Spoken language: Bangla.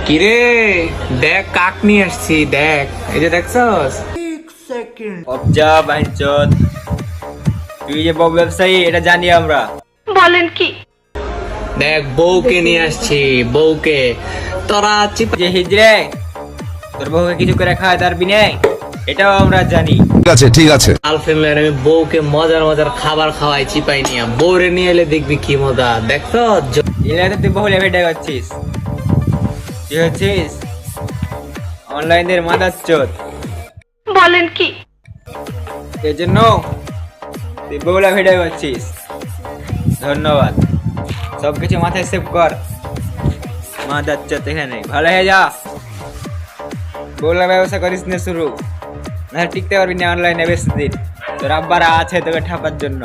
কিরে দেখ কাক নিয়ে আসছি, দেখ এই যে দেখছস। অবজা বাইচত, তুই যে বউ ব্যবসায়ী এটা জানি আমরা। বলেন কি? দেখ বউকে নিয়ে আসছি, বউকে তোরা যে হিজড়ে তোর বউকে কিছু করে খাওয়া তার বিনে এটাও আমরা জানি। ঠিক আছে গার্লফ্রেন্ড আমি বউকে মজার মজার খাবার খাওয়াই চিপাই নিয়ে, বউরে নিয়ে এলে দেখবি কি মজা। দেখছ এলাকাতে তুই বহু লেভেটা করছিস, তুই হচ্ছিস অনলাইনের মাদারচোদ। বলেন কি? এই জন্য তুই বহুলা ভিডিও করছিস। ধন্যবাদ, সবকিছু মাথায় সেভ কর। মাদারচোদ এখানে ভালো হয়ে যা, বহুলা ব্যবসা করিস না শুরু, না টিকতে পারবি না অনলাইনে বেশি দিন। তোর আব্বারা আছে তোকে ঠাপার জন্য।